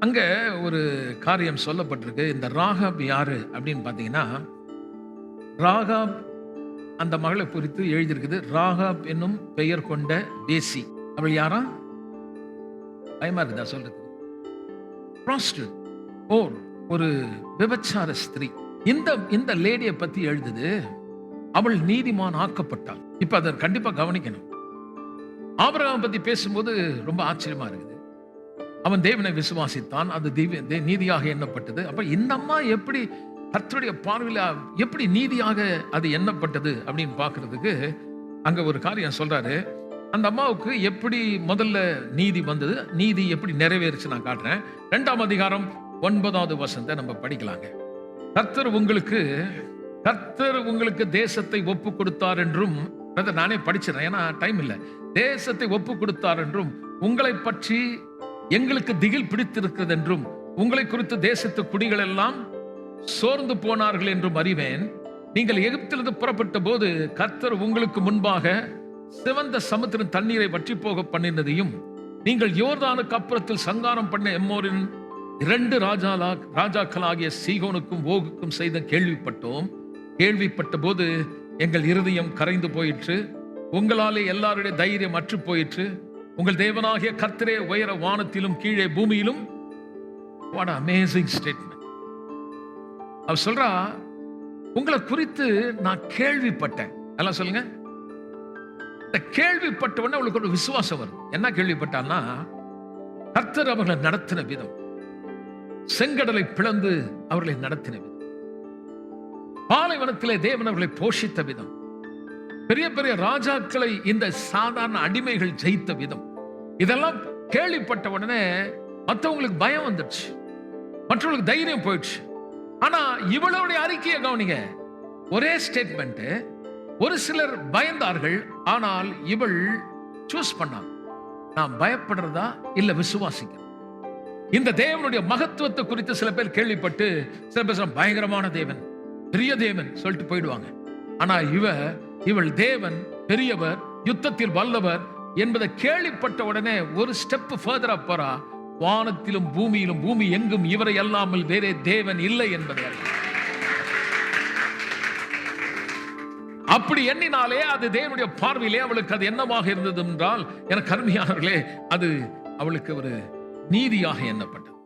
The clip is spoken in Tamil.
அங்க ஒரு காரியம் சொல்லப்பட்டிருக்கு. இந்த ராகாப் யாரு அப்படின்னு பார்த்தீங்கன்னா, ராகாப் அந்த மகளை குறித்து எழுதியிருக்குது. ராகாப் என்னும் பெயர் கொண்ட வேசி. அவள் யாரா? பயமா இருக்குதா சொல்றதுக்கு? prostitute ஓர் ஒரு விபச்சார ஸ்திரீ. இந்த இந்த லேடியை பத்தி எழுதுது. அவள் நீதிமான் ஆக்கப்பட்டாள். இப்ப அதை கண்டிப்பா கவனிக்கணும். ஆபிரகாம் பத்தி பேசும்போது ரொம்ப ஆச்சரியமா இருக்குது. அவன் தேவனை விசுவாசித்தான், அது நீதியாக எண்ணப்பட்டது. அப்ப இந்த அம்மா எப்படி கர்த்தருடைய பார்வையில எப்படி நீதியாக அது எண்ணப்பட்டது அப்படின்னு பார்க்கிறதுக்கு அங்க ஒரு காரியம் சொல்றாரு. அந்த அம்மாவுக்கு எப்படி முதல்ல நீதி வந்தது, நீதி எப்படி நிறைவேறுச்சு நான் காட்டுறேன். 2ஆம் அதிகாரம் 9வது வசனத்தை நம்ம படிக்கலாங்க. கர்த்தர் உங்களுக்கு தேசத்தை ஒப்பு கொடுத்தார் என்றும், நானே படிச்சிடறேன் ஏன்னா டைம் இல்லை. தேசத்தை ஒப்பு கொடுத்தார் என்றும், உங்களை பற்றி எங்களுக்கு திகில் பிடித்திருக்கிறது என்றும், உங்களை குறித்து தேசத்து குடிகள் எல்லாம் சோர்ந்து போனார்கள் என்றும் அறிவேன். நீங்கள் எகிப்திலிருந்து புறப்பட்ட போது கர்த்தர் உங்களுக்கு முன்பாக சிவந்த சமுத்திரம் தண்ணீரை வற்றி போக பண்ணினதையும், நீங்கள் யோர்தானுக்கு அப்புறத்தில் சங்காரம் பண்ண எம்மோரின் 2 ராஜாக்களாகிய சீகோனுக்கும் ஓகுக்கும் செய்த கேள்விப்பட்ட போது எங்கள் இருதயம் கரைந்து போயிற்று. உங்களாலே எல்லாருடைய தைரியம் அற்று போயிற்று. உங்கள் தேவனாகிய கர்த்தரே உயர வானத்திலும் கீழே பூமியிலும். What an amazing statement. அவர் சொல்றா, உங்களை குறித்து நான் கேள்விப்பட்டேன். எல்லாம் சொல்லுங்க. இந்த கேள்விப்பட்ட உடனே அவளுக்கு ஒரு விசுவாசம் வரும். என்ன கேள்விப்பட்டான்னா, கர்த்தர் அவர்களை நடத்தின விதம், செங்கடலை பிளந்து அவர்களை நடத்தின விதம், பாலைவனத்திலே தேவன் அவர்களை போஷித்த விதம், பெரிய பெரிய ராஜாக்களை இந்த சாதாரண அடிமைகள் ஜெயித்த விதம், இதெல்லாம் கேள்விப்பட்ட உடனே மற்றவங்களுக்கு பயம் வந்துடுச்சு, மற்றவங்களுக்கு தைரியம் போயிடுச்சு. ஆனா இவளுடைய அறிக்கையை கவனிங்க. ஒரே ஸ்டேட்மெண்ட். ஒரு சிலர் பயந்தார்கள், ஆனால் இவள் சூஸ் பண்ணான். நான் பயப்படுறதா இல்ல விசுவாசிக்க. இந்த தேவனுடைய மகத்துவத்தை குறித்து சில பேர் கேள்விப்பட்டு சில பேர் பயங்கரமான தேவன், பெரிய தேவன் சொல்லிட்டு போயிடுவாங்க. ஆனா இவள் தேவன் பெரியவர், யுத்தத்தில் வல்லவர் என்பதை கேள்விப்பட்ட உடனே ஒரு ஸ்டெப் ஃபர்தரா போறா. வானத்திலும் பூமியிலும் பூமி எங்கும் இவரை அல்லாமல் வேறே தேவன் இல்லை என்பதை அப்படி எண்ணினாலே அது தேவனுடைய பார்வையிலே அவளுக்கு அது என்னவாக இருந்தது என்றால், எனக்கு அருமையானவர்களே, அது அவளுக்கு ஒரு நீதியாக எண்ணப்பட்டது.